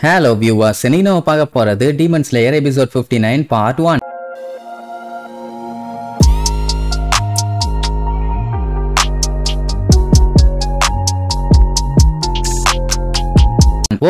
Hello viewers, இன்னைக்கு நம்ம பார்க்க போறது Demon Slayer episode 59 part 1.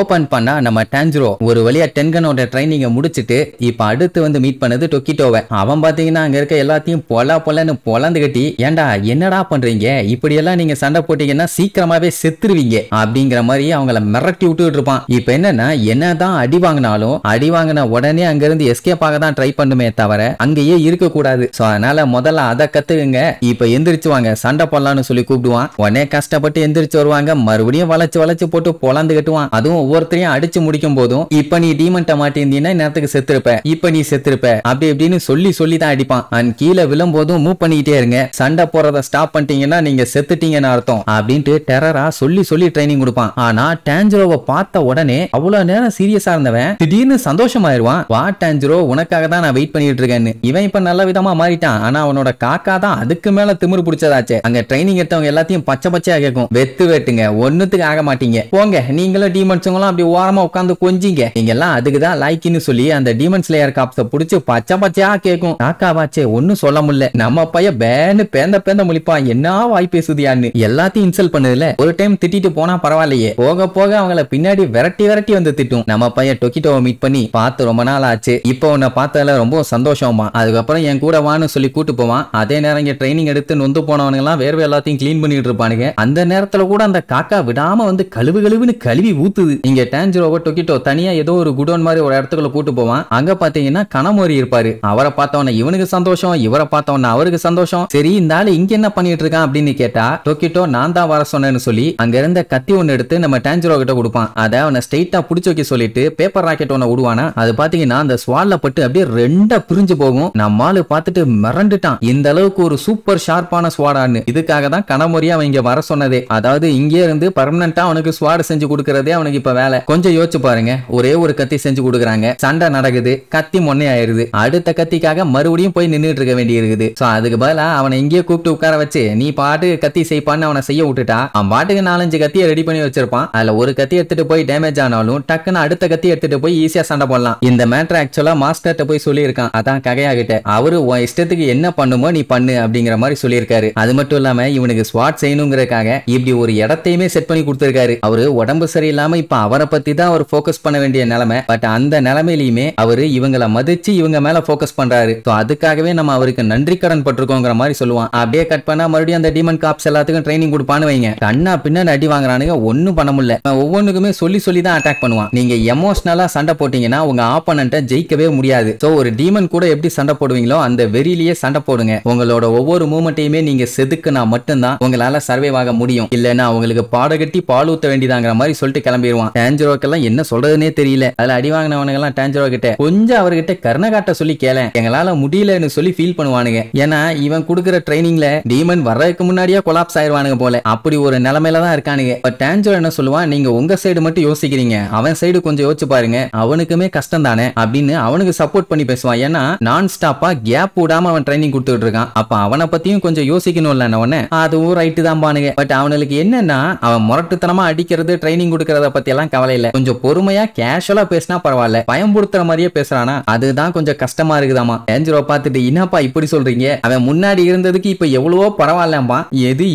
Open பண்ணா நம்ம டான்ஜிரோ ஒரு வழியா டென்கனோட ட்ரைனிங்க முடிச்சிட்டு இப்ப அடுத்து வந்து மீட் பண்ணது டொக்கிட்டோவை. அவன் பாத்தீங்கன்னா அங்க இருக்க எல்லாத்தையும் பொலன்னு பொலந்து கட்டி, ஏண்டா என்னடா பண்றீங்க, இப்படி எல்லாம் நீங்க சண்டை போட்டீங்கன்னா சீக்கிரமாவே செத்துருவீங்க அப்படிங்கிற மாதிரி அவங்கள மிரட்டி விட்டுட்டு இருப்பான். இப்ப என்னன்னா என்னதான் அடி வாங்கினாலும் அடி வாங்கின உடனே அங்க இருந்து எஸ்கேப் ஆக தான் ட்ரை பண்ணுமே தவிர அங்கேயே இருக்க கூடாது. சோ அதனால முதல்ல அதை கத்துக்குங்க, இப்ப எந்திரிச்சுவாங்க சண்டை போடலாம்னு சொல்லி கூப்பிடுவான். உடனே கஷ்டப்பட்டு எந்திரிச்சு வருவாங்க, மறுபடியும் வளைச்சு போட்டு பொலந்து கட்டுவான். அதுவும் ஒவ்வொருத்தரையும் அடிச்சு முடிக்கும் போதும் இப்ப நீ டீமன்ட்ட மாட்டிருந்தீங்கன்னா நேரத்துக்கு செத்துருப்ப, இப்ப நீ செத்துருப்ப அப்படி இப்படின்னு சொல்லி தான் அடிப்பான். அண்ட் கீழே விழும் போதும் மூவ் பண்ணிக்கிட்டே இருங்க, சண்டை போறத ஸ்டாப் பண்ணிட்டீங்கன்னா நீங்க செத்துட்டீங்கன்னு அர்த்தம் அப்படின்ட்டு டெரரா சொல்லி ட்ரைனிங் கொடுப்பான். ஆனா டான்ஜிரோவை பார்த்த உடனே அவ்வளவு நேரம் சீரியஸா இருந்தவன் திடீர்னு சந்தோஷமாயிருவான். வா டான்ஜிரோ, உனக்காக தான் நான் வெயிட் பண்ணிட்டு இருக்கேன்னு. இவன் இப்ப நல்ல விதமா மாறிட்டான். ஆனா அவனோட காக்கா தான் அதுக்கு மேல திமிரு பிடிச்சதாச்சே. அங்க ட்ரைனிங் எடுத்தவங்க எல்லாத்தையும் பச்சையா கேட்கும், வெட்டுங்க ஒன்னுத்துக்கு ஆக மாட்டீங்க, போங்க நீங்களும் டீமன்ஸ் அப்படி ஓரமா உட்கார்ந்து கொஞ்சிங்க, நீங்க எல்லாம் அதுக்குதான் லைக்கின்னு சொல்லி அந்த டீமன் ஸ்லேயர் காப்ஸ புடிச்சு பச்சையா கேட்கும். காக்காவாச்சே ஒன்னும் சொல்ல முடியல, நம்ம பைய பேன்னு பேந்த முழிப்பான், என்ன வாய் பேசுதியான்னு. எல்லாத்தையும் இன்சல்ட் பண்ணதுல ஒரு டைம் திட்டிட்டு போனா பரவாயில்லையே, போக அவங்கள பின்னாடி விரட்டி வந்து திட்டும். நம்ம பையன் டொக்கிட்டோவை மீட் பண்ணி பார்த்து ரொம்ப நாள் ஆச்சு, இப்போ உன்னை பார்த்ததுல ரொம்ப சந்தோஷமா, அதுக்கப்புறம் என் கூட வான்னு சொல்லி கூட்டு போவான். அதே நேரம் இங்க ட்ரைனிங் எடுத்து நொந்து போனவங்க எல்லாம் வேர்வை எல்லாத்தையும் கிளீன் பண்ணிட்டு இருப்பானுங்க. அந்த நேரத்துல கூட அந்த காக்கா விடாம வந்து கழுவுன்னு கழுவி ஊத்துது. இங்க டான்ஜிரோவை டொக்கிட்டோ தனியா ஏதோ ஒரு குடோன் மாதிரி ஒரு இடத்துக்குள்ள கூட்டு போவான். அங்க பாத்தீங்கன்னா கனமோரி இருப்பாரு. அவரை பார்த்தவன இவனுக்கு சந்தோஷம், இவரை பார்த்தவன அவருக்கு சந்தோஷம். சரி இந்த ஆளு இங்க என்ன பண்ணிட்டு இருக்கான் அப்படின்னு கேட்டா டொக்கிட்டோ நான் தான் வர சொன்னேன்னு சொல்லி அங்க இருந்த கத்தி ஒன்னு எடுத்து நம்ம டான்ஜிரோ கிட்ட கொடுப்பான். அதை அவனை ஸ்ட்ரெயிட்டா புடிச்சு வைக்க சொல்லிட்டு பேப்பர் ராக்கெட் ஒன்னு விடுவானா. அது பாத்தீங்கன்னா அந்த ஸ்வால்ல பட்டு அப்படியே ரெண்டா பிரிஞ்சு போகும். நம்ம ஆளு பார்த்துட்டு மிரண்டுட்டான், இந்த அளவுக்கு ஒரு சூப்பர் ஷார்ப்பான ஸ்வாடான்னு. இதுக்காக தான் கனமோரியா அவன் இங்க வர சொன்னதே. அதாவது இங்கே இருந்து பர்மனண்டா அவனுக்கு ஸ்வாட் செஞ்சு கொடுக்கறதே அவனுக்கு இப்ப வேலை. கொஞ்சம் யோசிச்சு பாருங்க, ஒரே ஒரு கத்தி செஞ்சு கொடுக்குறாங்க, சண்டை நடக்குது, கத்தி மொன்னே ஆயிருது, அடுத்த கத்திக்காக மறுபடியும் போய் நின்றுட்டு இருக்க வேண்டி இருக்குது. சோ அதுக்கு பதிலா அவனை இங்கேயே கூப்பிட்டு உட்கார வச்சு நீ பாட்டு கத்தி செய்ப்பான்னு அவனை செய்ய விட்டுட்டா அவன் பாட்டுக்கு 4-5 கத்தியை ரெடி பண்ணி வச்சிருப்பான். அதுல ஒரு கத்தி எடுத்துட்டு போய் டேமேஜ் ஆனாலும் டக்குன்னு அடுத்த கத்தி எடுத்துட்டு போய் ஈஸியா சண்டை போடலாம். இந்த மேட்டர் ஆக்சுவலா மாஸ்டர்ட்ட போய் சொல்லியிருக்கான், அதான் ககையாகிட்ட அவரு உன் இஷ்டத்துக்கு என்ன பண்ணுமோ நீ பண்ணு அப்படிங்கிற மாதிரி சொல்லியிருக்காரு. அது மட்டும் இல்லாம இவனுக்கு ஸ்வாட் செய்யணுங்கிறதுக்காக இப்படி ஒரு இடத்தையுமே செட் பண்ணி கொடுத்திருக்காரு. அவரு உடம்பு சரியில்லாம இப்ப அவரை பத்தி தான் அவர் ஃபோக்கஸ் பண்ண வேண்டிய நிலைமை. பட் அந்த நிலைமையிலுமே அவரு இவங்கள மதிச்சு இவங்க மேல ஃபோக்கஸ் பண்றாரு. அதுக்காகவே நம்ம அவருக்கு நன்றி கடன் பட்டிருக்கோங்கிற மாதிரி சொல்லுவான். அப்படியே கட் பண்ணா மறுபடியும் அந்த டீமன் காப்ஸ் எல்லாத்துக்கும் ட்ரைனிங் கொடுப்பான்னு வைங்க, கண்ணா பின்னாடி அடி வாங்குறானுங்க, ஒன்னும் பண்ண முடியல. ஒவ்வொன்றுக்குமே சொல்லி தான் அட்டாக் பண்ணுவான். நீங்க எமோஷனலா சண்டை போட்டீங்கன்னா உங்க ஆப்போனன்ட்ட ஜெயிக்கவே முடியாது. சோ ஒரு டீமன் கூட எப்படி சண்டை போடுவீங்களோ அந்த வெறியிலேயே சண்டை போடுங்க. உங்களோட ஒவ்வொரு மூமெண்ட்டையுமே நீங்க செதுக்குனா மட்டும்தான் உங்களால சர்வைவ் ஆக முடியும், இல்லைன்னா உங்களுக்கு பாடகட்டி பால் ஊத்த வேண்டியதாங்கிற மாதிரி சொல்லிட்டு கிளம்பிடுவான். டான்ஜிரோக்கெல்லாம் என்ன சொல்றதுனே தெரியல. அதுல அடி வாங்கினவனுங்க எல்லாம் டான்ஜிரோ கிட்ட கொஞ்சம் அவர்கிட்ட கருணை காட்ட சொல்லி கேள, எங்களால முடியலன்னு சொல்லி ஃபீல் பண்ணுவானுங்க. ஏன்னா இவன் கொடுக்குற ட்ரைனிங்ல டீமன் வர்றதுக்கு முன்னாடியே கொலாப்ஸ் ஆயிருவானுங்க போல, அப்படி ஒரு நிலைமையில தான் இருக்கானுங்க. பட் டான்ஜிரோ என்ன சொல்லுவான், நீங்க உங்க சைடு மட்டும் யோசிக்கிறீங்க, அவன் சைடு கொஞ்சம் யோசிச்சு பாருங்க, அவனுக்குமே கஷ்டம் தானே அப்படின்னு அவனுக்கு சப்போர்ட் பண்ணி பேசுவான். ஏன்னா நான் ஸ்டாப்பா கேப் விடாம அவன் ட்ரைனிங் கொடுத்துட்டு இருக்கான். அப்ப அவனை பத்தியும் கொஞ்சம் யோசிக்கணும் இல்ல உடனே. அதுவும் ரைட்டு தான் பானுங்க. பட் அவனுக்கு என்னன்னா அவன் முரட்டுத்தனமா அடிக்கிறது ட்ரைனிங் கொடுக்கறத பத்தி எல்லாம் கவலை இல்ல, கொஞ்சம் பொறுமையா கேஷுவலா பேசினா பரவாயில்ல, பயம்படுத்துற மாதிரியே பேசுறானா அதுதான் கொஞ்சம் கஷ்டமா இருக்குதாமா. டான்ஜிரோ பார்த்துட்டு என்னப்பா இப்படி சொல்றீங்க, அவன் முன்னாடி இருந்ததுக்கு இப்ப எவ்வளவோ பரவாயில்லப்பா,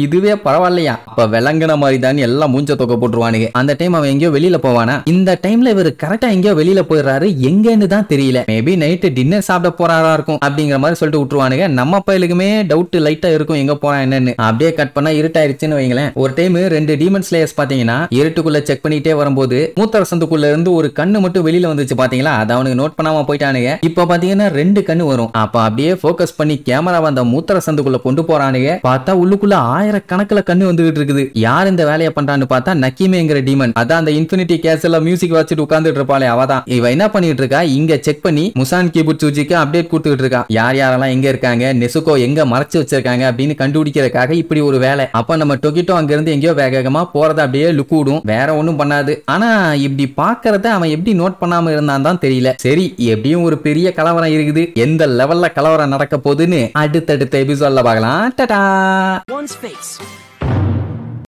இதுவே பரவாயில்லையா, அப்ப விளங்குன மாதிரி தான் எல்லாம் மூஞ்ச தொக்க போட்டுருவானுங்க. அந்த டைம் அவன் எங்கேயோ வெளியில போவானா, இந்த டைம்ல இவர் கரெக்டா எங்கேயோ வெளியில போயிடுறாரு, எங்கன்னு தான் தெரியல, மேபி நைட்டு டின்னர் சாப்பிட போறாரா இருக்கும் அப்படிங்கிற மாதிரி சொல்லிட்டு விட்டுருவானுங்க. நம்ம பையலுக்குமே டவுட் லைட்டா இருக்கும் எங்க போறான் என்னன்னு. அப்படியே கட் பண்ணா இருட்டாயிருச்சுன்னு வைங்களேன். ஒரு டைம் 2 டீமன் ஸ்லேயர்ஸ் பாத்தீங்கன்னா இருட்டுக்குள்ள செக் பண்ணிட்டே வரும்போது மூத்தரசந்துக்குள்ள இருந்து ஒரு கண்ணு மட்டும் வெளியில வந்துச்சு பாத்தீங்களா, அது அவனுக்கு நோட் பண்ணாம போயிட்டானுங்க. இப்ப பாத்தீங்கன்னா 2 கண்ணு வரும். அப்ப அப்படியே போக்கஸ் பண்ணி கேமரா அந்த மூத்தரசந்துக்குள்ள கொண்டு போறானுங்க. பார்த்தா உள்ளுக்குள்ள 1000 கணக்குல கண்ணு வந்துகிட்டு இருக்குது. யார் இந்த வேலையை பண்றான்னு பார்த்தா நக்கிமேங்கிற டீமன், அதான் அந்த இன்ஃபினிட்டி கேஸ்ல மியூசிக் வச்சுட்டு உட்கார்ந்துட்டு இருப்பாளே அவதான். இவ என்ன பண்ணிட்டு இருக்கா, இங்க செக் பண்ணி முசான் கிபுட்சுஜிக்கு அப்டேட் கொடுத்துட்டு இருக்கா, யார் யாரெல்லாம் எங்க இருக்காங்க, நெசுகோ எங்க மறைச்சு வச்சிருக்காங்க அப்படின்னு கண்டுபிடிக்கிறதுக்காக இப்படி ஒரு வேலை. அப்ப நம்ம டொக்கிட்டோ அங்க இருந்து எங்கேயோ வேகமா போறத அப்படியே லுக் விடும், வேற ஒண்ணும் பண்ணாது. ஆனா இப்படி பாக்குறத அவன் எப்படி நோட் பண்ணாம இருந்தான் தான் தெரியல. சரி எப்படியும் ஒரு பெரிய கலவரம் இருக்குது, எந்த லெவல்ல கலவரம் நடக்க போகுதுன்னு அடுத்தடுத்த எபிசோட்ல பார்க்கலாம். டாடா.